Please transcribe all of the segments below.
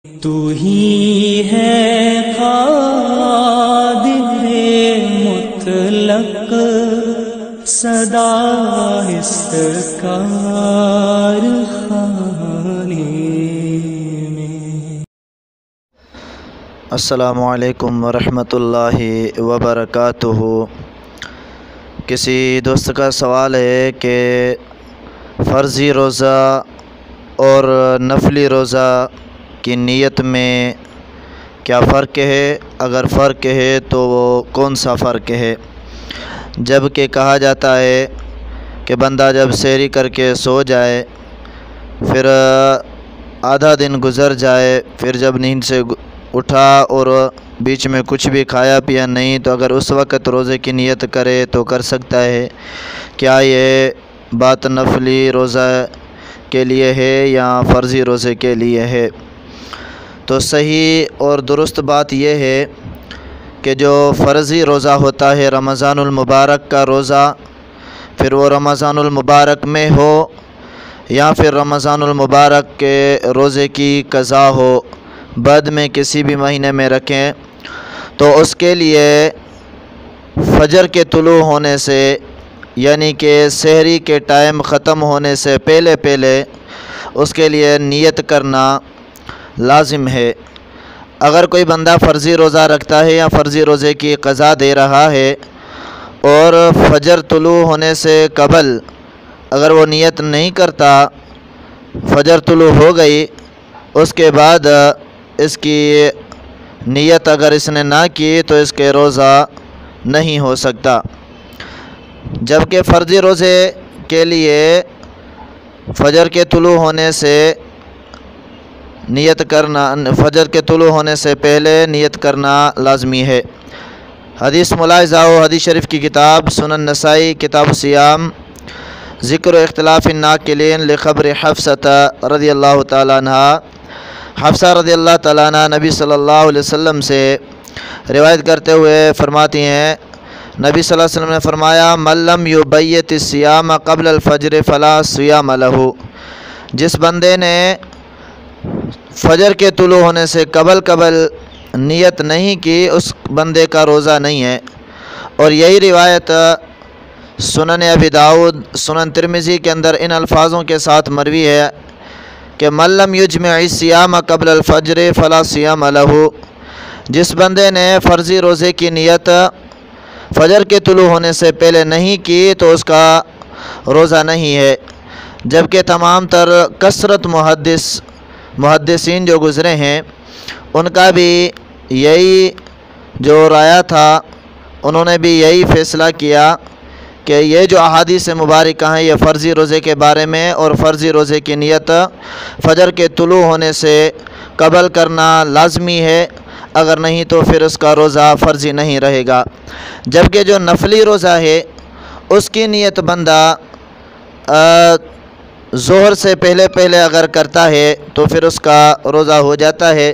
تو ہی ہے قادر مطلق صدا اس کارخانے میں۔ السلام علیکم ورحمۃ اللہ وبرکاتہ۔ کسی دوست کا سوال ہے کہ فرضی روزہ اور نفلی روزہ کی نیت میں کیا فرق ہے؟ اگر فرق ہے تو وہ کون سا فرق ہے؟ جب کہ کہا جاتا ہے کہ بندہ جب سحری کر کے سو جائے، پھر آدھا دن گزر جائے، پھر جب نیند سے اٹھا اور بیچ میں کچھ بھی کھایا پیا نہیں، تو اگر اس وقت روزے کی نیت کرے تو کر سکتا ہے۔ کیا یہ بات نفلی روزہ کے لیے ہے یا فرضی روزے کے لیے ہے؟ تو صحیح اور درست بات یہ ہے کہ جو فرضی روزہ ہوتا ہے رمضان المبارک کا روزہ، پھر وہ رمضان المبارک میں ہو یا پھر رمضان المبارک کے روزے کی قضا ہو، بعد میں کسی بھی مہینے میں رکھیں، تو اس کے لیے فجر کے طلوع ہونے سے، یعنی کہ سحری کے ٹائم ختم ہونے سے پہلے اس کے لیے نیت کرنا لازم ہے۔ اگر کوئی بندہ فرضی روزہ رکھتا ہے یا فرضی روزے کی قضا دے رہا ہے اور فجر طلوع ہونے سے قبل اگر وہ نیت نہیں کرتا، فجر طلوع ہو گئی، اس کے بعد اس کی نیت اگر اس نے نہ کی تو اس کے روزہ نہیں ہو سکتا۔ جبکہ فرضی روزے کے لیے فجر کے طلوع ہونے سے نیت کرنا، فجر کے طلوع ہونے سے پہلے نیت کرنا لازمی ہے۔ حدیث ملاحظہ ہو، حدیث شریف کی کتاب سنن نسائی کتاب سیام، ذکر و اختلاف الناقلین لخبر حفصہ رضی اللہ تعالیٰ عنہ۔ حفصہ رضی اللہ تعالیٰ عنہ نبی صلی اللہ علیہ وسلم سے روایت کرتے ہوئے فرماتی ہیں، نبی صلی اللہ علیہ وسلم نے فرمایا، من لم یبیت الصیام قبل الفجر فلا صیام لہ۔ جس بندے نے فجر کے طلوع ہونے سے قبل نیت نہیں کی، اس بندے کا روزہ نہیں ہے۔ اور یہی روایت سنن ابی داؤد، سنن ترمذی کے اندر ان الفاظوں کے ساتھ مروی ہے کہ من لم یجمع الصیام قبل الفجر فلا صیام لہ۔ جس بندے نے فرضی روزے کی نیت فجر کے طلوع ہونے سے پہلے نہیں کی تو اس کا روزہ نہیں ہے۔ جبکہ تمام تر کثرت محدثین جو گزرے ہیں ان کا بھی یہی جو رائے تھا، انہوں نے بھی یہی فیصلہ کیا کہ یہ جو احادیث مبارکہ ہیں یہ فرضی روزے کے بارے میں، اور فرضی روزے کی نیت فجر کے طلوع ہونے سے قبل کرنا لازمی ہے، اگر نہیں تو پھر اس کا روزہ فرضی نہیں رہے گا۔ جبکہ جو نفلی روزہ ہے اس کی نیت بندہ ظہر سے پہلے اگر کرتا ہے تو پھر اس کا روزہ ہو جاتا ہے۔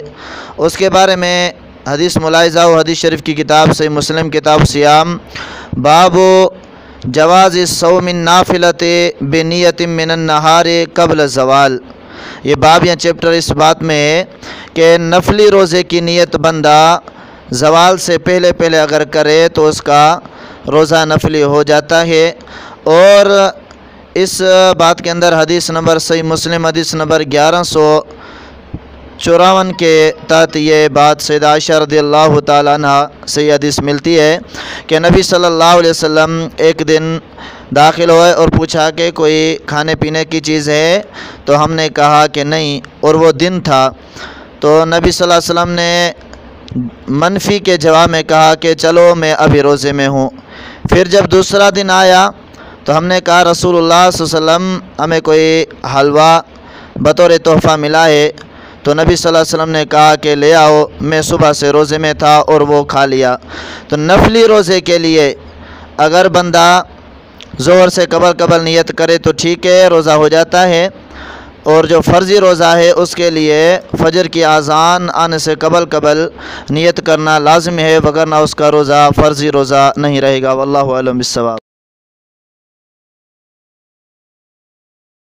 اس کے بارے میں حدیث ملاحظہ و حدیث شریف کی کتاب صحیح مسلم کتاب سیام، باب جواز صوم النافلۃ بنیۃ من النہار قبل الزوال۔ یہ باب یا چیپٹر اس بات میں ہے کہ نفلی روزے کی نیت بندہ زوال سے پہلے اگر کرے تو اس کا روزہ نفلی ہو جاتا ہے۔ اور اس بات کے اندر حدیث نمبر صحیح مسلم حدیث نمبر 1154 کے تحت یہ بات سیدہ عائشہ رضی اللہ تعالیٰ عنہ سے یہ حدیث ملتی ہے کہ نبی صلی اللہ علیہ وسلم ایک دن داخل ہوئے اور پوچھا کہ کوئی کھانے پینے کی چیز ہے، تو ہم نے کہا کہ نہیں، اور وہ دن تھا۔ تو نبی صلی اللہ علیہ وسلم نے منفی کے جواب میں کہا کہ چلو میں ابھی روزے میں ہوں۔ پھر جب دوسرا دن آیا تو ہم نے کہا رسول اللہ صلی اللہ علیہ وسلم ہمیں کوئی حلوہ بطور تحفہ ملا ہے، تو نبی صلی اللہ علیہ وسلم نے کہا کہ لے آؤ، میں صبح سے روزے میں تھا اور وہ کھا لیا۔ تو نفلی روزے کے لیے اگر بندہ ظہر سے قبل نیت کرے تو ٹھیک ہے، روزہ ہو جاتا ہے، اور جو فرضی روزہ ہے اس کے لیے فجر کی اذان آنے سے قبل نیت کرنا لازم ہے، وگرنہ اس کا روزہ فرضی روزہ نہیں رہے گا۔ واللہ اعلم بالصواب۔